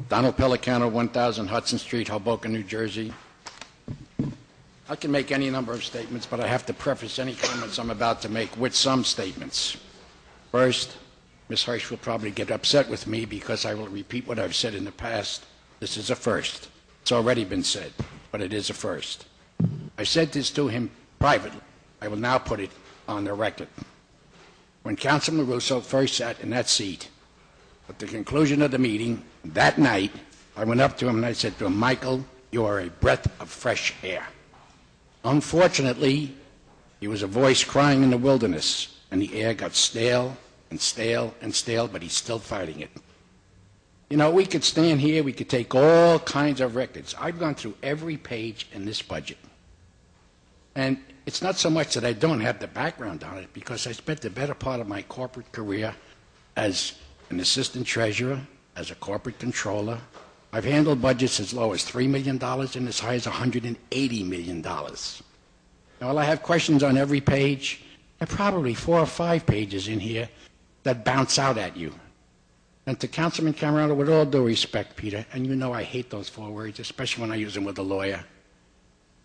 Donald Pellicano, 1000 Hudson Street, Hoboken, New Jersey. I can make any number of statements, but I have to preface any comments I'm about to make with some statements. First, Ms. Hirsch will probably get upset with me because I will repeat what I've said in the past. This is a first. It's already been said, but it is a first. I said this to him privately. I will now put it on the record. When Councilman Russo first sat in that seat, at the conclusion of the meeting, that night, I went up to him and I said to him, Michael, you are a breath of fresh air. Unfortunately, he was a voice crying in the wilderness, and the air got stale and stale and stale, but he's still fighting it. You know, we could stand here, we could take all kinds of records. I've gone through every page in this budget. And it's not so much that I don't have the background on it, because I spent the better part of my corporate career as an assistant treasurer, as a corporate controller. I've handled budgets as low as $3 million and as high as $180 million. Now, while I have questions on every page, there are probably 4 or 5 pages in here that bounce out at you. And to Councilman Camerota, with all due respect, Peter, and you know I hate those 4 words, especially when I use them with a lawyer.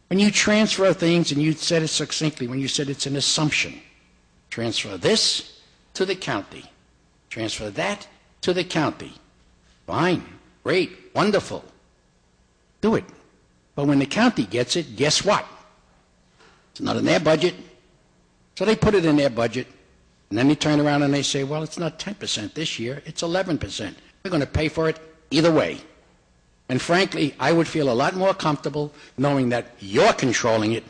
When you transfer things, and you said it succinctly, when you said it's an assumption, transfer this to the county, transfer that to the county. Fine, great, wonderful. Do it. But when the county gets it, guess what? It's not in their budget. So they put it in their budget, and then they turn around and they say, well, it's not 10% this year, it's 11%. We're going to pay for it either way. And frankly, I would feel a lot more comfortable knowing that you're controlling it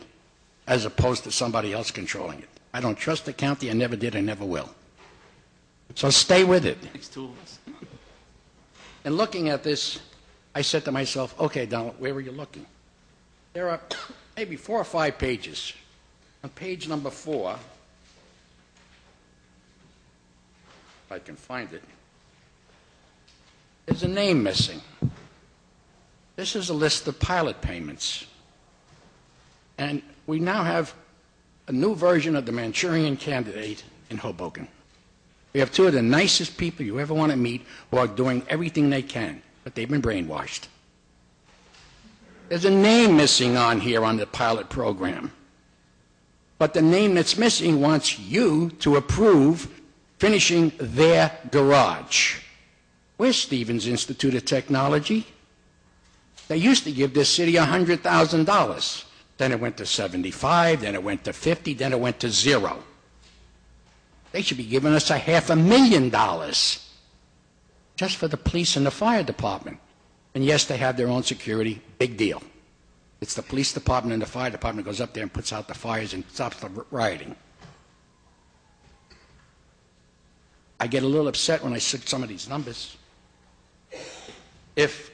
as opposed to somebody else controlling it. I don't trust the county. I never did. I never will. So stay with it. And looking at this, I said to myself, okay, Donald, where were you looking? There are maybe 4 or 5 pages. On page number 4, if I can find it, there's a name missing. This is a list of pilot payments. And we now have a new version of the Manchurian Candidate in Hoboken. We have 2 of the nicest people you ever want to meet who are doing everything they can, but they've been brainwashed. There's a name missing on here on the pilot program. But the name that's missing wants you to approve finishing their garage. Where's Stevens Institute of Technology? They used to give this city $100,000. Then it went to 75, then it went to 50, then it went to 0. They should be giving us $500,000 just for the police and the fire department. And yes, they have their own security. Big deal. It's the police department and the fire department goes up there and puts out the fires and stops the rioting. I get a little upset when I see some of these numbers. If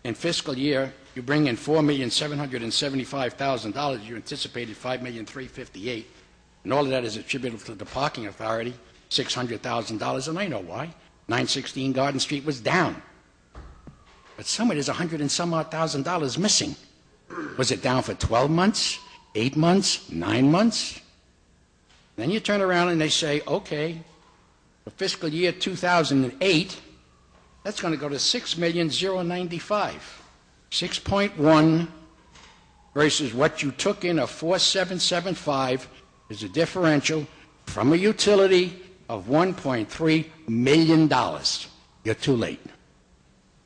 in fiscal year you bring in $4,775,000, you anticipated $5,358,000, and all of that is attributable to the parking authority, $600,000, and I know why. 916 Garden Street was down. But somewhere there's $100 and some odd thousand missing. Was it down for 12 months, 8 months, 9 months? Then you turn around and they say, okay, for fiscal year 2008, that's going to go to $6,095,000. 6.1 versus what you took in of 4,775 is a differential from a utility of $1.3 million. You're too late.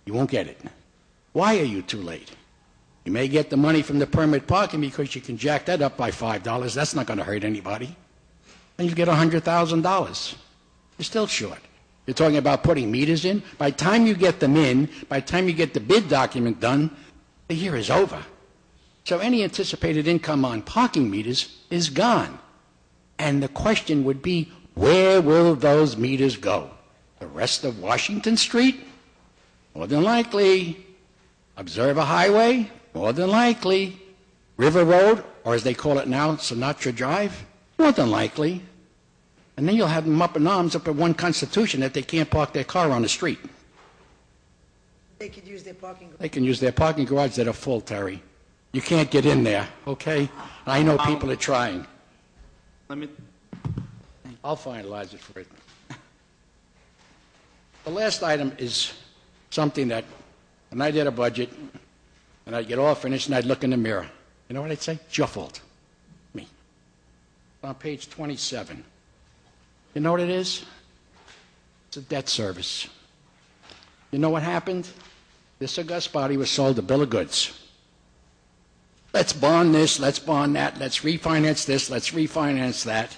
You won't get it. Why are you too late? You may get the money from the permit parking because you can jack that up by $5. That's not going to hurt anybody. And you get $100,000. You're still short. You're talking about putting meters in. By the time you get them in, by the time you get the bid document done, the year is over. So any anticipated income on parking meters is gone. And the question would be, where will those meters go? The rest of Washington Street? More than likely. Observer Highway? More than likely. River Road, or as they call it now, Sinatra Drive? More than likely. And then you'll have them up in arms up at 1 Constitution that they can't park their car on the street. They could use their parking garage. They can use their parking garage that are full, Terry. You can't get in there, okay? I know people are trying. I'll finalize it for it. The last item is something that and I did a budget, and I'd get all finished, and I'd look in the mirror. You know what I'd say? It's your fault. Me. On page 27. You know what it is? It's a debt service. You know what happened? This august body was sold a bill of goods. Let's bond this, let's bond that, let's refinance this, let's refinance that.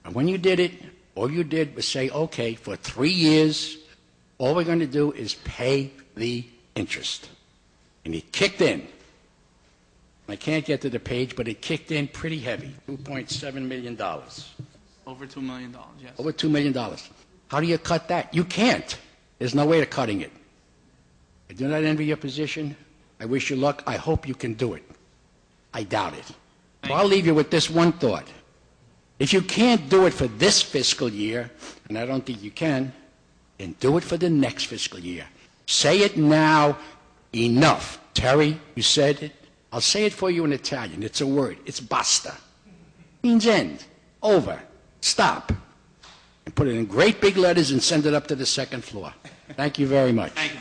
And when you did it, all you did was say, okay, for 3 years, all we're going to do is pay the interest. And it kicked in. I can't get to the page, but it kicked in pretty heavy, $2.7 million. Over $2 million, yes. Over $2 million. How do you cut that? You can't. There's no way of cutting it. I do not envy your position. I wish you luck. I hope you can do it. I doubt it. So I'll leave you with this one thought. If you can't do it for this fiscal year, and I don't think you can, then do it for the next fiscal year. Say it now. Enough. Terry, you said it. I'll say it for you in Italian. It's a word. It's basta. Means end. Over. Stop. And put it in great big letters and send it up to the second floor. Thank you very much. Thank you.